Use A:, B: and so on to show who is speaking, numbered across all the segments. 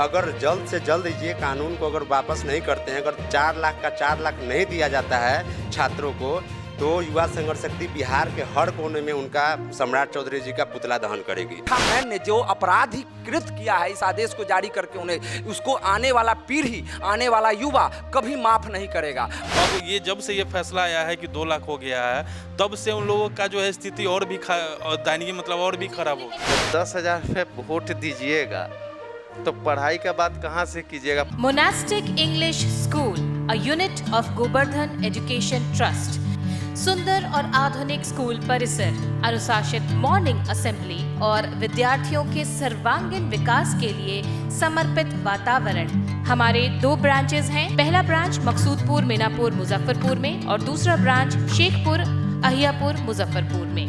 A: अगर जल्द से जल्द ये कानून को अगर वापस नहीं करते हैं, अगर 4 लाख का 4 लाख नहीं दिया जाता है छात्रों को, तो युवा संघर्ष शक्ति बिहार के हर कोने में उनका सम्राट चौधरी जी का पुतला दहन करेगी।
B: मैन ने जो अपराधीकृत किया है इस आदेश को जारी करके, उन्हें उसको आने वाला पीढ़ी, आने वाला युवा कभी माफ नहीं करेगा।
C: अब ये जब से ये फैसला आया है कि 2 लाख हो गया है, तब से उन लोगों का जो है स्थिति और भी दयनीय मतलब और भी खराब हो।
D: 10,000 रुपये वोट दीजिएगा तो पढ़ाई का बात कहाँ से कीजिएगा।
E: Monastic English school, a unit of Govardhan education trust. सुंदर और आधुनिक स्कूल परिसर, अनुशासित मॉर्निंग असेंबली और विद्यार्थियों के सर्वांगीण विकास के लिए समर्पित वातावरण। हमारे 2 ब्रांचेस हैं। पहला ब्रांच मकसूदपुर मीनापुर मुजफ्फरपुर में और दूसरा ब्रांच शेखपुर अहियापुर मुजफ्फरपुर में।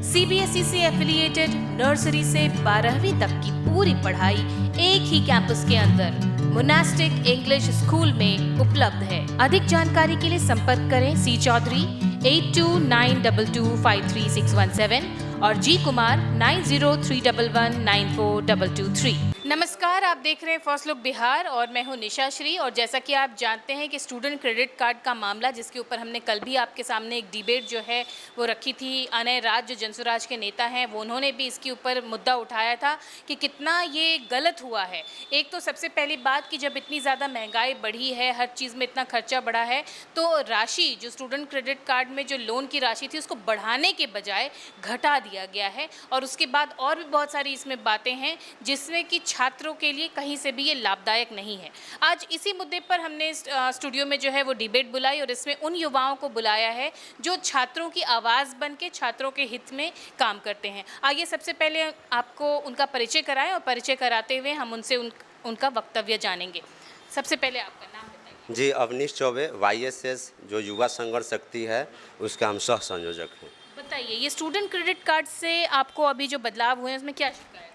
E: CBSE से एफिलिएटेड नर्सरी से 12वीं तक की पूरी पढ़ाई एक ही कैंपस के अंदर मोनास्टिक इंग्लिश स्कूल में उपलब्ध है। अधिक जानकारी के लिए संपर्क करें C चौधरी 8292253617 और G कुमार 9031194223। नमस्कार, आप देख रहे हैं फर्स्ट लुक बिहार और मैं हूं निशा श्री। और जैसा कि आप जानते हैं कि स्टूडेंट क्रेडिट कार्ड का मामला, जिसके ऊपर हमने कल भी आपके सामने एक डिबेट जो है वो रखी थी। अनय राज जो जनसुराज के नेता हैं, वो उन्होंने भी इसके ऊपर मुद्दा उठाया था कि कितना ये गलत हुआ है। एक तो सबसे पहली बात कि जब इतनी ज़्यादा महंगाई बढ़ी है, हर चीज़ में इतना खर्चा बढ़ा है, तो राशि जो स्टूडेंट क्रेडिट कार्ड में जो लोन की राशि थी उसको बढ़ाने के बजाय घटा दिया गया है। और उसके बाद और भी बहुत सारी इसमें बातें हैं जिसमें कि छात्रों के लिए कहीं से भी ये लाभदायक नहीं है। आज इसी मुद्दे पर हमने स्टूडियो में जो है वो डिबेट बुलाई और इसमें उन युवाओं को बुलाया है जो छात्रों की आवाज़ बन के छात्रों के हित में काम करते हैं। आइए सबसे पहले आपको उनका परिचय कराएं और परिचय कराते हुए हम उनसे उनका वक्तव्य जानेंगे। सबसे पहले आपका नाम बताइए।
A: जी, अवनीश चौबे, YSS जो युवा संघर्ष शक्ति है उसका हम सह संयोजक हैं।
E: बताइए, ये स्टूडेंट क्रेडिट कार्ड से आपको अभी जो बदलाव हुए हैं उसमें क्या शिकायत है?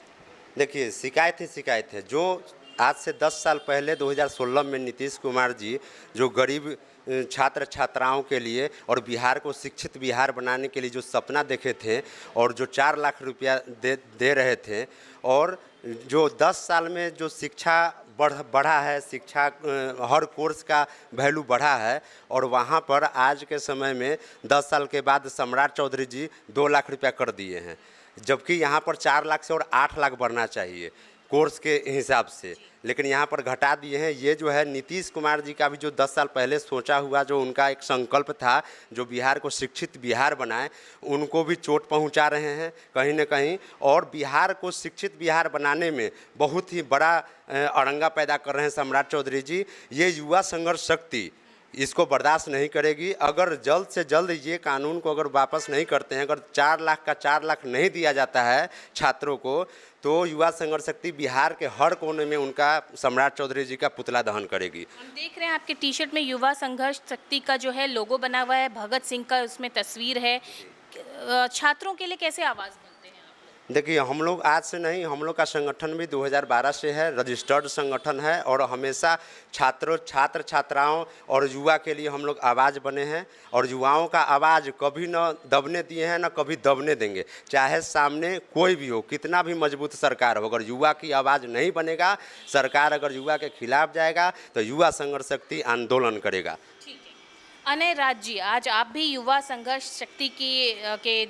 A: देखिए, शिकायत है जो आज से 10 साल पहले 2016 में नीतीश कुमार जी जो गरीब छात्र छात्राओं के लिए और बिहार को शिक्षित बिहार बनाने के लिए जो सपना देखे थे और जो 4 लाख रुपया दे रहे थे, और जो 10 साल में जो शिक्षा बढ़ा है, शिक्षा हर कोर्स का वैल्यू बढ़ा है, और वहाँ पर आज के समय में 10 साल के बाद सम्राट चौधरी जी 2 लाख रुपया कर दिए हैं, जबकि यहाँ पर 4 लाख से और 8 लाख बढ़ना चाहिए कोर्स के हिसाब से, लेकिन यहाँ पर घटा दिए हैं। ये जो है नीतीश कुमार जी का भी जो 10 साल पहले सोचा हुआ जो उनका एक संकल्प था, जो बिहार को शिक्षित बिहार बनाए, उनको भी चोट पहुँचा रहे हैं कहीं न कहीं, और बिहार को शिक्षित बिहार बनाने में बहुत ही बड़ा अड़ंगा पैदा कर रहे हैं सम्राट चौधरी जी। ये युवा संघर्ष शक्ति इसको बर्दाश्त नहीं करेगी। अगर जल्द से जल्द ये कानून को अगर वापस नहीं करते हैं, अगर 4 लाख का 4 लाख नहीं दिया जाता है छात्रों को, तो युवा संघर्ष शक्ति बिहार के हर कोने में उनका सम्राट चौधरी जी का पुतला दहन करेगी।
E: हम देख रहे हैं आपके टी शर्ट में युवा संघर्ष शक्ति का जो है लोगो बना हुआ है, भगत सिंह का उसमें तस्वीर है। छात्रों के लिए कैसे आवाज़ बनते हैं आप लोग?
A: देखिए, हम लोग आज से नहीं, हम लोग का संगठन भी 2012 से है, रजिस्टर्ड संगठन है, और हमेशा छात्र छात्राओं और युवा के लिए हम लोग आवाज़ बने हैं, और युवाओं का आवाज़ कभी न दबने दिए हैं, न कभी दबने देंगे। चाहे सामने कोई भी हो, कितना भी मजबूत सरकार हो, अगर युवा की आवाज़ नहीं बनेगा, सरकार अगर युवा के खिलाफ जाएगा, तो युवा संघर्ष शक्ति आंदोलन करेगा।
E: अनय राज जी, आज आप भी युवा संघर्ष शक्ति के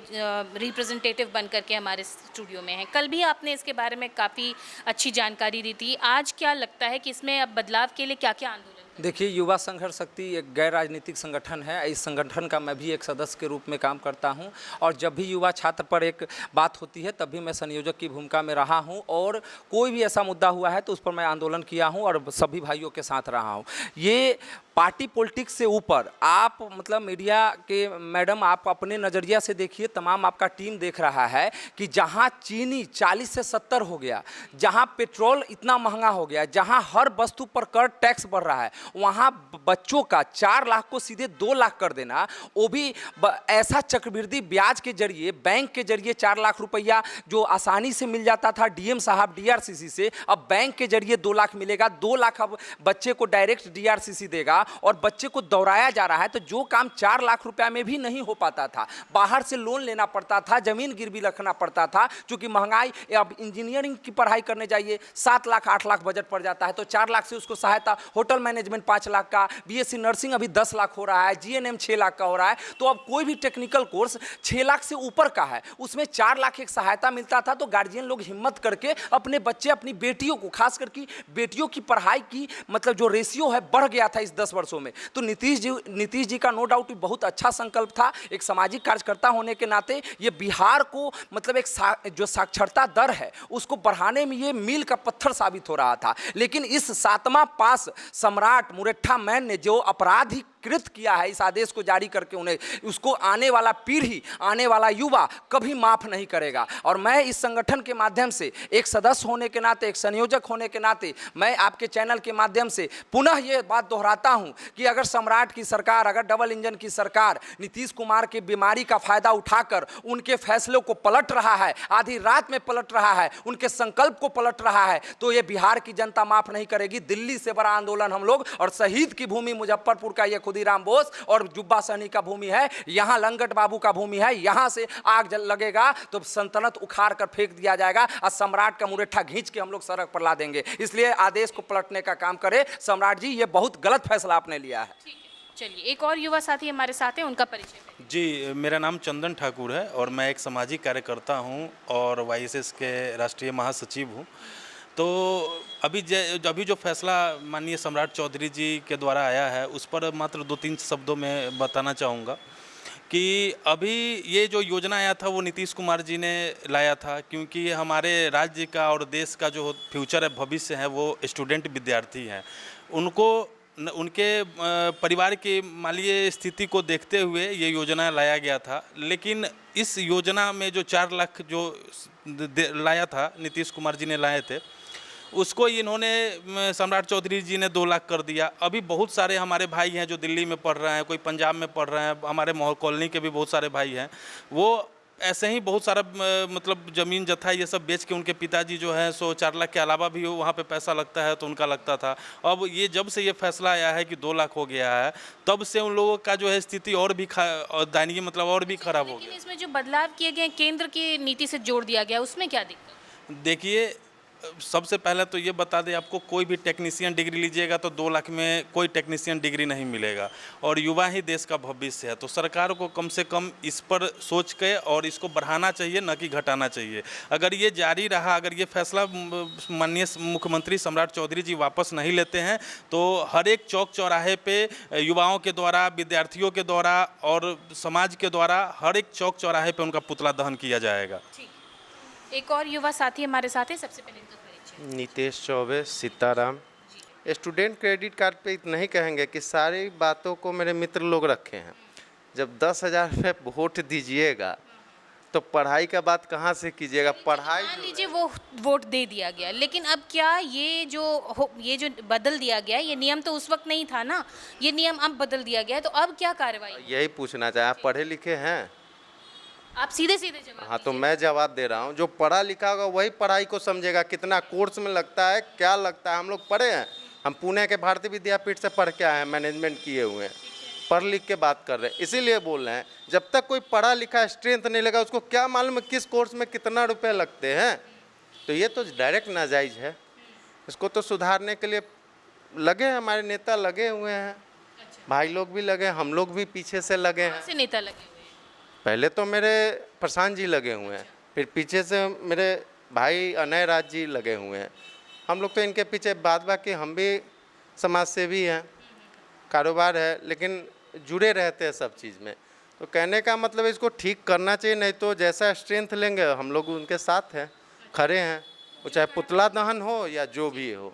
E: रिप्रेजेंटेटिव बन करके हमारे स्टूडियो में हैं। कल भी आपने इसके बारे में काफ़ी अच्छी जानकारी दी थी। आज क्या लगता है कि इसमें अब बदलाव के लिए क्या क्या आंदोलन?
B: देखिए, युवा संघर्ष शक्ति एक गैर राजनीतिक संगठन है। इस संगठन का मैं भी एक सदस्य के रूप में काम करता हूं, और जब भी युवा छात्र पर एक बात होती है तब भी मैं संयोजक की भूमिका में रहा हूं, और कोई भी ऐसा मुद्दा हुआ है तो उस पर मैं आंदोलन किया हूं और सभी भाइयों के साथ रहा हूं। ये पार्टी पॉलिटिक्स से ऊपर आप मतलब मीडिया के मैडम, आप अपने नज़रिया से देखिए, तमाम आपका टीम देख रहा है कि जहां चीनी 40 से 70 हो गया, जहां पेट्रोल इतना महंगा हो गया, जहां हर वस्तु पर कर टैक्स बढ़ रहा है, वहां बच्चों का 4 लाख को सीधे 2 लाख कर देना, वो भी ऐसा चक्रवृद्धि ब्याज के जरिए, बैंक के जरिए 4 लाख रुपया जो आसानी से मिल जाता था डीएम साहब DRCC से, अब बैंक के जरिए 2 लाख मिलेगा। 2 लाख अब बच्चे को डायरेक्ट DRCC देगा, और बच्चे को दौड़ाया जा रहा है, तो जो काम 4 लाख रुपया में भी नहीं हो पाता था, बाहर से लोन लेना पड़ता था, जमीन गिरवी रखना पड़ता था, क्योंकि महंगाई, अब इंजीनियरिंग की पढ़ाई करने जाइए 7 लाख 8 लाख बजट पड़ जाता है, तो 4 लाख से उसको सहायता, होटल मैनेजमेंट 5 लाख का, बीएससी नर्सिंग अभी 10 लाख हो रहा है, जीएनएम 6 लाख का हो रहा है। तो अब कोई भी टेक्निकल कोर्स 6 लाख से ऊपर का है, उसमें 4 लाख एक सहायता मिलता था। तो गार्जियन लोग हिम्मत करके अपने बच्चे, अपनी बेटियों को, खास करके बेटियों की पढ़ाई की मतलब जो रेशियो है बढ़ गया था इस 10 वर्षों में। तो नीतीश जी का नो डाउट बहुत अच्छा संकल्प था। एक सामाजिक कार्यकर्ता होने के नाते ये बिहार को मतलब एक जो साक्षरता दर है उसको बढ़ाने में ये मील का पत्थर साबित हो रहा था। लेकिन इस 7वां पास सम्राट मुरेट्ठा मैन ने जो अपराधी कृत किया है, इस आदेश को जारी करके उन्हें, उसको आने वाला पीढ़ी, आने वाला युवा कभी माफ नहीं करेगा। और मैं इस संगठन के माध्यम से एक सदस्य होने के नाते, एक संयोजक होने के नाते, मैं आपके चैनल के माध्यम से पुनः ये बात दोहराता हूं कि अगर सम्राट की सरकार, अगर डबल इंजन की सरकार नीतीश कुमार की बीमारी का फायदा उठाकर उनके फैसलों को पलट रहा है, आधी रात में पलट रहा है, उनके संकल्प को पलट रहा है, तो ये बिहार की जनता माफ नहीं करेगी। दिल्ली से बड़ा आंदोलन हम लोग, और शहीद की भूमि मुजफ्फरपुर का ये खुदीराम बोस और जुब्बा सहनी का भूमि है, यहां लंगट बाबू का भूमि है, यहां से आग लगेगा तो सल्तनत उखाड़ कर फेंक दिया जाएगा और सम्राट का मुरेठा खींच के हम लोग सड़क पर ला देंगे। इसलिए आदेश को पलटने का काम करें। सम्राट जी, ये बहुत गलत फैसला आपने लिया है।
E: चलिए, एक और युवा साथी हमारे साथ हैं, उनका परिचय दें।
C: जी, मेरा नाम चंदन ठाकुर है और मैं एक सामाजिक कार्यकर्ता हूं और वाईएसएस के राष्ट्रीय महासचिव हूं। तो अभी जो फैसला माननीय सम्राट चौधरी जी के द्वारा आया है उस पर मात्र 2-3 शब्दों में बताना चाहूँगा कि अभी ये जो योजना आया था वो नीतीश कुमार जी ने लाया था, क्योंकि हमारे राज्य का और देश का जो फ्यूचर है, भविष्य है, वो स्टूडेंट विद्यार्थी हैं। उनको उनके परिवार की मालीय स्थिति को देखते हुए ये योजना लाया गया था। लेकिन इस योजना में जो 4 लाख जो लाया था, नीतीश कुमार जी ने लाए थे, उसको इन्होंने सम्राट चौधरी जी ने 2 लाख कर दिया। अभी बहुत सारे हमारे भाई हैं जो दिल्ली में पढ़ रहे हैं, कोई पंजाब में पढ़ रहे हैं, हमारे मोहल कॉलोनी के भी बहुत सारे भाई हैं, वो ऐसे ही बहुत सारा मतलब ज़मीन जथा ये सब बेच के उनके पिताजी जो हैं सो 4 लाख के अलावा भी वहाँ पे पैसा लगता है तो उनका लगता था। अब ये जब से ये फैसला आया है कि 2 लाख हो गया है, तब से उन लोगों का जो है स्थिति और भी दयनीय मतलब और भी खराब हो गया।
E: इसमें जो बदलाव किए गए, केंद्र की नीति से जोड़ दिया गया, उसमें क्या दिक्कत?
C: देखिए, सबसे पहले तो ये बता दें आपको, कोई भी टेक्नीशियन डिग्री लीजिएगा तो 2 लाख में कोई टेक्नीशियन डिग्री नहीं मिलेगा, और युवा ही देश का भविष्य है। तो सरकार को कम से कम इस पर सोच के और इसको बढ़ाना चाहिए, न कि घटाना चाहिए। अगर ये जारी रहा, अगर ये फैसला माननीय मुख्यमंत्री सम्राट चौधरी जी वापस नहीं लेते हैं, तो हर एक चौक चौराहे पे युवाओं के द्वारा, विद्यार्थियों के द्वारा और समाज के द्वारा हर एक चौक चौराहे पे उनका पुतला दहन किया जाएगा।
E: एक और युवा साथी हमारे साथ है, सबसे पहले इनका परिचय।
D: Nitesh Choubey, Sitaram. Student credit card पे इतना ही कहेंगे कि सारी बातों को मेरे मित्र लोग रखे हैं। जब 10,000 रुपये वोट दीजिएगा तो पढ़ाई का बात कहाँ से कीजिएगा? पढ़ाई,
E: मान लीजिए वो वोट दे दिया गया, लेकिन अब क्या ये जो बदल दिया गया, ये नियम तो उस वक्त नहीं था ना, ये नियम अब बदल दिया गया है, तो अब क्या कार्रवाई?
D: यही पूछना चाहे। आप पढ़े लिखे हैं?
E: आप सीधे जवाब।
D: हाँ, तो मैं जवाब दे रहा हूँ। जो पढ़ा लिखा होगा वही पढ़ाई को समझेगा, कितना कोर्स में लगता है, क्या लगता है। हम लोग पढ़े हैं, हम पुणे के भारतीय विद्यापीठ से पढ़ के आए हैं, मैनेजमेंट किए हुए हैं, पढ़ लिख के बात कर रहे हैं। इसीलिए बोल रहे हैं, जब तक कोई पढ़ा लिखा स्ट्रेंथ नहीं लगा, उसको क्या मालूम है किस कोर्स में कितना रुपये लगते हैं। तो ये तो डायरेक्ट नाजायज़ है। इसको तो सुधारने के लिए लगे हमारे नेता लगे हुए हैं, भाई लोग भी लगे, हम लोग भी पीछे से लगे हैं।
E: से नेता लगे हुए हैं?
D: पहले तो मेरे प्रशांत जी लगे हुए हैं, फिर पीछे से मेरे भाई अनय राज जी लगे हुए हैं। हम लोग तो इनके पीछे, बाद बाकी हम भी समाज सेवी हैं, कारोबार है, लेकिन जुड़े रहते हैं सब चीज़ में। तो कहने का मतलब इसको ठीक करना चाहिए, नहीं तो जैसा स्ट्रेंथ लेंगे हम लोग उनके साथ हैं, खड़े हैं, वो चाहे पुतला दहन हो या जो भी हो।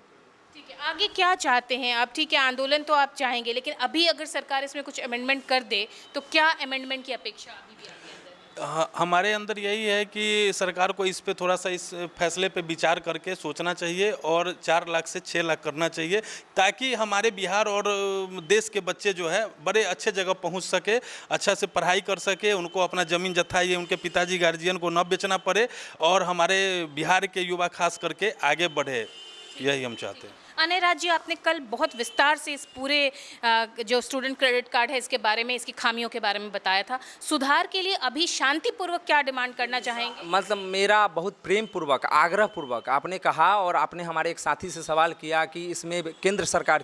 E: ठीक है, आगे क्या चाहते हैं आप? ठीक है, आंदोलन तो आप चाहेंगे, लेकिन अभी अगर सरकार इसमें कुछ अमेंडमेंट कर दे तो क्या अमेंडमेंट की अपेक्षा अभी भी आपके अंदर?
C: हमारे अंदर यही है कि सरकार को इस पे थोड़ा सा, इस फैसले पे विचार करके सोचना चाहिए और 4 लाख से 6 लाख करना चाहिए, ताकि हमारे बिहार और देश के बच्चे जो है बड़े अच्छे जगह पहुंच सके, अच्छा से पढ़ाई कर सके, उनको अपना ज़मीन जत्था ये उनके पिताजी गार्जियन को न बेचना पड़े और हमारे बिहार के युवा खास करके आगे बढ़े, यही हम चाहते हैं।
E: अनिराज जी, आपने कल बहुत विस्तार से इस पूरे जो स्टूडेंट क्रेडिट कार्ड है इसके बारे में, इसकी खामियों के बारे में बताया था। सुधार के लिए अभी शांतिपूर्वक क्या डिमांड करना चाहेंगे?
B: मतलब मेरा बहुत प्रेम पूर्वक, आग्रह पूर्वक आपने कहा, और आपने हमारे एक साथी से सवाल किया कि इसमें केंद्र सरकार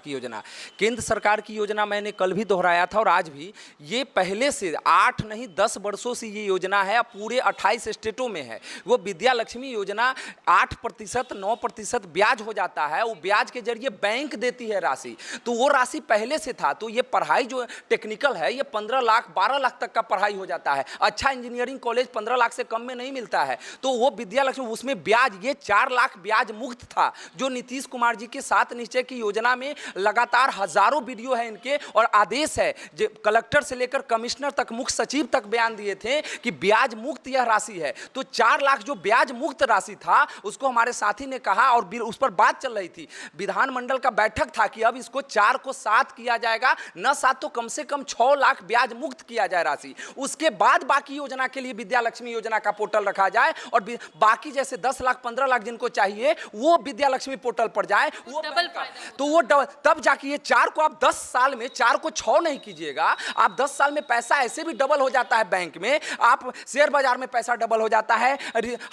B: की योजना मैंने कल भी दोहराया था और आज भी, ये पहले से 8 नहीं 10 वर्षों से ये योजना है, पूरे 28 स्टेटों में है। वो विद्या लक्ष्मी योजना 8% 9% ब्याज हो जाता है, वो ब्याज के जरिए बैंक देती है राशि, तो वो राशि पहले से था। तो ये पढ़ाई जो टेक्निकल है, ये 15 लाख 12 लाख तक का पढ़ाई हो जाता है। अच्छा इंजीनियरिंग कॉलेज 15 लाख से कम में नहीं मिलता है। तो वो विद्या लक्ष्मी, उसमें ब्याज ये 4 लाख ब्याज मुक्त था, जो नीतीश कुमार जी के 7 निश्चय की योजना में लगातार हजारों वीडियो है इनके और आदेश है, जो कलेक्टर से लेकर कमिश्नर तक, मुख्य सचिव तक बयान दिए थे कि ब्याज मुक्त यह राशि है। तो 4 लाख जो ब्याज मुक्त राशि था, उसको हमारे साथी ने कहा और उस पर बात चल रही थी, विधानमंडल का बैठक था कि अब इसको 4 को 7 किया जाएगा, न 7 तो कम से कम 6 लाख ब्याज मुक्त किया जाए राशि। उसके बाद बाकी योजना के लिए विद्या लक्ष्मी योजना का पोर्टल रखा जाए और बाकी जैसे 10 लाख 15 लाख जिनको चाहिए वो विद्या लक्ष्मी पोर्टल पर जाए, वो
E: डबल
B: तो वो तब जाके ये 4 को आप 10 साल में 4 को 6 नहीं कीजिएगा। आप 10 साल में पैसा ऐसे भी डबल हो जाता है बैंक में, आप शेयर बाजार में पैसा डबल हो जाता है,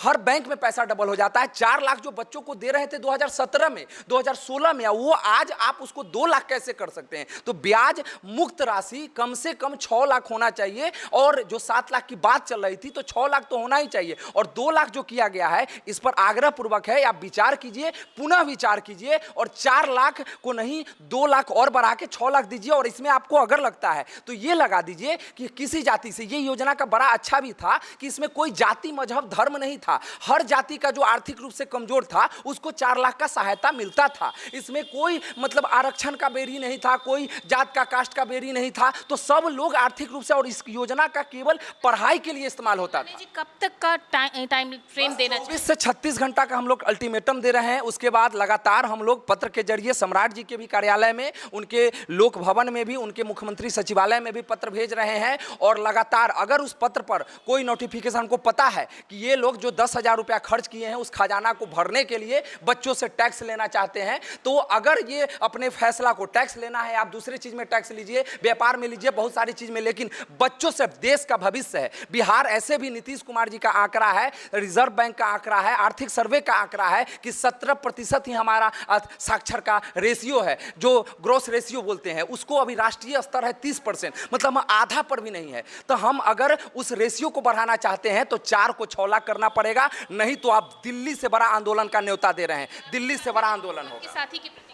B: हर बैंक में पैसा डबल हो जाता है। 4 लाख जो बच्चों को दे रहे थे 2017 में, 2016 में, वो आज आप उसको 2 लाख कैसे कर सकते हैं? तो ब्याज मुक्त राशि कम से कम 6 लाख होना चाहिए, और जो 7 लाख की बात चल रही थी तो 6 लाख तो होना ही चाहिए, और 2 लाख जो किया गया है इस पर आग्रह पूर्वक है, आप विचार कीजिए, पुनः विचार कीजिए, और 4 लाख को नहीं 2 लाख और बढ़ा के 6 लाख दीजिए। और इसमें आपको अगर लगता है तो ये लगा दीजिए कि किसी जाति से, ये योजना का बड़ा अच्छा भी था कि इसमें कोई जाति मजहब धर्म नहीं था, हर जाति का जो आर्थिक रूप से कमजोर था उसको 4 लाख का सहायता मिलता था। इसमें कोई मतलब आरक्षण का बेरी नहीं था, कोई जात का कास्ट का बेरी नहीं था, तो सब लोग आर्थिक रूप से, और इस योजना का केवल पढ़ाई के लिए इस्तेमाल होता था।
E: जी, कब तक का टाइम फ्रेम देना चाहिए?
B: 24 से 36 घंटा का हम लोग अल्टीमेटम दे रहे हैं। उसके बाद लगातार हम लोग पत्र के जरिए सम्राट जी के भी कार्यालय में, उनके लोक भवन में भी, उनके मुख्यमंत्री सचिवालय में भी पत्र भेज रहे हैं, और लगातार अगर उस पत्र पर कोई नोटिफिकेशन को पता है कि ये लोग जो 10,000 रुपया खर्च किए हैं उस खजाना को भरने के लिए बच्चों से टैक्स लेना चाहते हैं, तो अगर ये अपने फैसला को, टैक्स लेना है आप दूसरे चीज में टैक्स लीजिए, व्यापार में लीजिए, बहुत सारी चीज में, लेकिन बच्चों से देश का भविष्य है। बिहार ऐसे भी नीतीश कुमार जी का आंकड़ा है, रिजर्व बैंक का आंकड़ा है, आर्थिक सर्वे का आंकड़ा है कि 17% ही हमारा साक्षर का रेशियो है, जो ग्रोस रेशियो बोलते हैं, उसको अभी राष्ट्रीय स्तर है 30%, मतलब आधा पर भी नहीं है। तो हम अगर उस रेशियो को बढ़ाना चाहते हैं तो 4 को 6 लाख करना पड़ेगा, नहीं तो आप दिल्ली से बड़ा आंदोलन का न्योता दे रहे हैं, दिल्ली से बड़ा आंदोलन होगा।
E: साथी की प्रतिक्रिया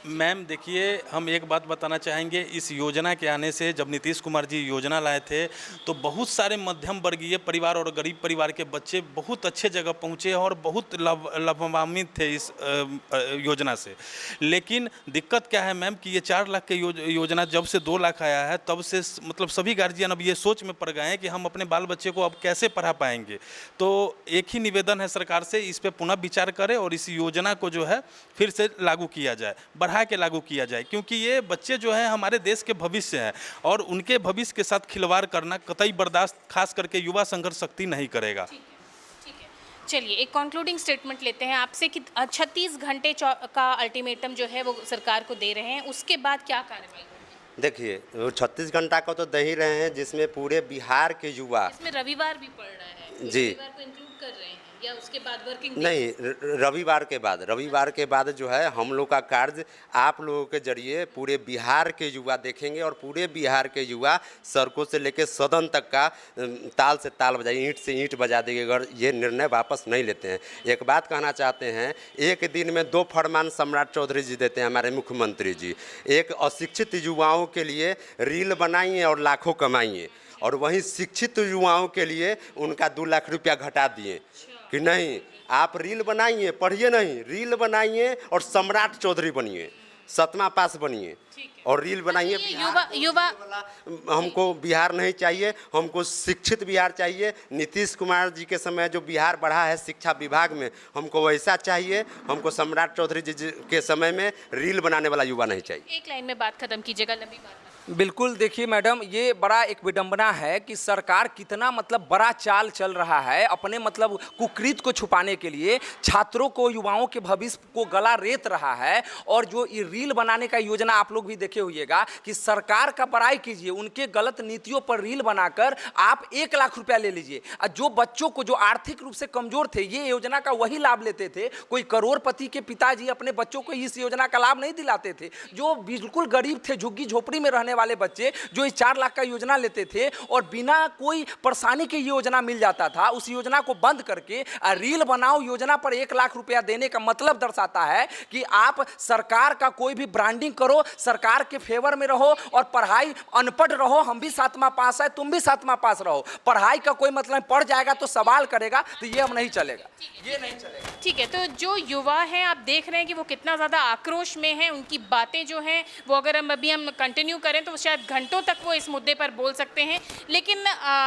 C: मैम देखिए, हम एक बात बताना चाहेंगे, इस योजना के आने से, जब नीतीश कुमार जी योजना लाए थे तो बहुत सारे मध्यम वर्गीय परिवार और गरीब परिवार के बच्चे बहुत अच्छे जगह पहुँचे और बहुत लाभान्वित थे इस योजना से। लेकिन दिक्कत क्या है मैम कि ये 4 लाख के योजना जब से 2 लाख आया है तब से मतलब सभी गार्जियन अब ये सोच में पड़ गए हैं कि हम अपने बाल बच्चे को अब कैसे पढ़ा पाएंगे। तो एक ही निवेदन है सरकार से, इस पर पुनः विचार करें और इस योजना को जो है फिर से लागू किया जाए, बढ़ा के लागू किया जाए, क्योंकि ये बच्चे जो हैं हमारे देश के भविष्य हैं और उनके भविष्य के साथ खिलवाड़ करना कतई बर्दाश्त, खास करके युवा संघर्ष शक्ति नहीं करेगा।
E: ठीक है। चलिए एक कंक्लूडिंग स्टेटमेंट लेते हैं आपसे कि 36 घंटे का अल्टीमेटम जो है वो सरकार को दे रहे हैं, उसके बाद क्या कार्रवाई होगी?
A: देखिए, वो 36 घंटा का तो दे ही रहे हैं, जिसमें पूरे बिहार के युवा,
E: इसमें रविवार भी पड़ रहा है,
A: जी,
E: रविवार को इंक्लूड कर रहे हैं या उसके बाद वर्किंग
A: नहीं, रविवार के बाद जो है हम लोग का कार्य आप लोगों के जरिए पूरे बिहार के युवा देखेंगे, और पूरे बिहार के युवा सड़कों से लेकर सदन तक का ताल से ताल बजाएंगे, ईंट से ईंट बजा देंगे अगर ये निर्णय वापस नहीं लेते हैं। एक बात कहना चाहते हैं, एक दिन में 2 फरमान सम्राट चौधरी जी देते हैं, हमारे मुख्यमंत्री जी। एक अशिक्षित युवाओं के लिए रील बनाइए और लाखों कमाइए, और वहीं शिक्षित युवाओं के लिए उनका 2 लाख रुपया घटा दिए कि नहीं, आप रील बनाइए, पढ़िए नहीं, रील बनाइए और सम्राट चौधरी बनिए, 7वां पास बनिए और रील बनाइए।
E: युवा
A: हमको बिहार नहीं चाहिए, हमको शिक्षित बिहार चाहिए। नीतीश कुमार जी के समय जो बिहार बढ़ा है शिक्षा विभाग में, हमको वैसा चाहिए। हमको सम्राट चौधरी जी के समय में रील बनाने वाला युवा नहीं चाहिए।
E: एक लाइन में बात खत्म कीजिएगा, लंबी बात।
B: बिल्कुल, देखिए मैडम, ये बड़ा एक विडंबना है कि सरकार कितना मतलब बड़ा चाल चल रहा है अपने मतलब कुकृत को छुपाने के लिए, छात्रों को, युवाओं के भविष्य को गला रेत रहा है। और जो ये रील बनाने का योजना आप लोग भी देखे होइएगा कि सरकार का बड़ाई कीजिए, उनके गलत नीतियों पर रील बनाकर आप 1 लाख रुपया ले लीजिए। और जो बच्चों को जो आर्थिक रूप से कमजोर थे, ये योजना का वही लाभ लेते थे। कोई करोड़पति के पिताजी अपने बच्चों को इस योजना का लाभ नहीं दिलाते थे। जो बिल्कुल गरीब थे, झुग्गी झोपड़ी में रहने वाले बच्चे, जो इस 4 लाख का योजना लेते थे और बिना कोई परेशानी के योजना मिल जाता था, उस योजना को बंद करके रील बनाओ योजना पर 1 लाख रुपया देने का मतलब दर्शाता है कि आप सरकार का कोई भी ब्रांडिंग करो, सरकार के फेवर में रहो और पढ़ाई अनपढ़ रहो। हम भी 7वां पास है, तुम भी 7वां पास रहो, पढ़ाई का कोई मतलब पढ़ जाएगा तो सवाल करेगा, तो ये अब नहीं चलेगा, ये नहीं चलेगा।
E: ठीक है, तो जो युवा हैं आप देख रहे हैं कि वो कितना ज़्यादा आक्रोश में हैं। उनकी बातें जो हैं वो अगर हम कंटिन्यू करें तो शायद घंटों तक वो इस मुद्दे पर बोल सकते हैं, लेकिन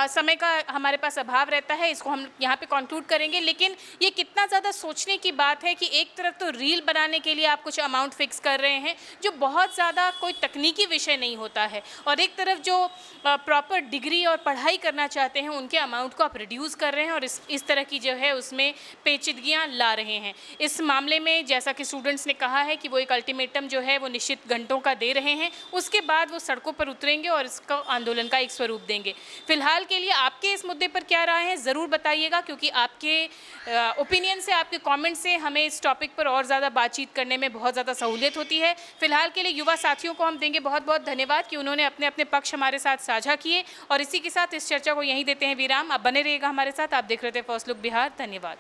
E: समय का हमारे पास अभाव रहता है, इसको हम यहाँ पे कंक्लूड करेंगे। लेकिन ये कितना ज़्यादा सोचने की बात है कि एक तरफ तो रील बनाने के लिए आप कुछ अमाउंट फिक्स कर रहे हैं जो बहुत ज़्यादा कोई तकनीकी विषय नहीं होता है, और एक तरफ जो प्रॉपर डिग्री और पढ़ाई करना चाहते हैं उनके अमाउंट को आप रिड्यूस कर रहे हैं और इस तरह की जो है उसमें पेचीदगियाँ ला रहे हैं। इस मामले में जैसा कि स्टूडेंट्स ने कहा है कि वो एक अल्टीमेटम जो है वो निश्चित घंटों का दे रहे हैं, उसके बाद वो सड़कों पर उतरेंगे और इसका आंदोलन का एक स्वरूप देंगे। फिलहाल के लिए आपके इस मुद्दे पर क्या राय है ज़रूर बताइएगा, क्योंकि आपके ओपिनियन से, आपके कमेंट से हमें इस टॉपिक पर और ज़्यादा बातचीत करने में बहुत ज़्यादा सहूलियत होती है। फिलहाल के लिए युवा साथियों को हम देंगे बहुत बहुत धन्यवाद कि उन्होंने अपने अपने पक्ष हमारे साथ साझा किए, और इसी के साथ इस चर्चा को यहीं देते हैं विराम। आप बने रहिएगा हमारे साथ, आप देख रहे थे फर्स्ट लुक बिहार। धन्यवाद।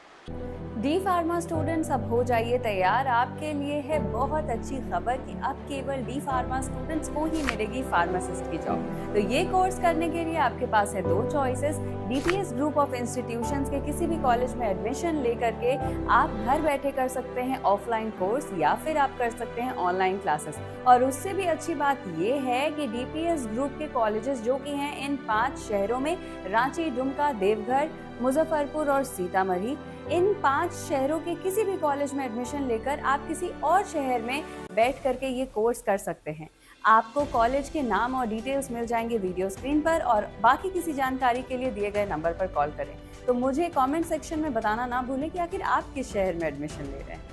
F: डी फार्मा स्टूडेंट्स, अब हो जाइए तैयार, आपके लिए है बहुत अच्छी खबर कि अब केवल डी फार्मा स्टूडेंट्स को ही मिलेगी फार्मासिस्ट की जॉब। तो ये कोर्स करने के लिए आपके पास है 2 choices. DPS group of institutions के किसी भी कॉलेज में एडमिशन लेकर के आप घर बैठे कर सकते हैं ऑफलाइन कोर्स, या फिर आप कर सकते हैं ऑनलाइन क्लासेस। और उससे भी अच्छी बात ये है कि डीपीएस ग्रुप के कॉलेजेस जो कि हैं इन 5 शहरों में, रांची, दुमका, देवघर, मुजफ्फरपुर और सीतामढ़ी, इन 5 शहरों के किसी भी कॉलेज में एडमिशन लेकर आप किसी और शहर में बैठ करके ये कोर्स कर सकते हैं। आपको कॉलेज के नाम और डिटेल्स मिल जाएंगे वीडियो स्क्रीन पर, और बाकी किसी जानकारी के लिए दिए गए नंबर पर कॉल करें। तो मुझे कमेंट सेक्शन में बताना ना भूलें कि आखिर आप किस शहर में एडमिशन ले रहे हैं।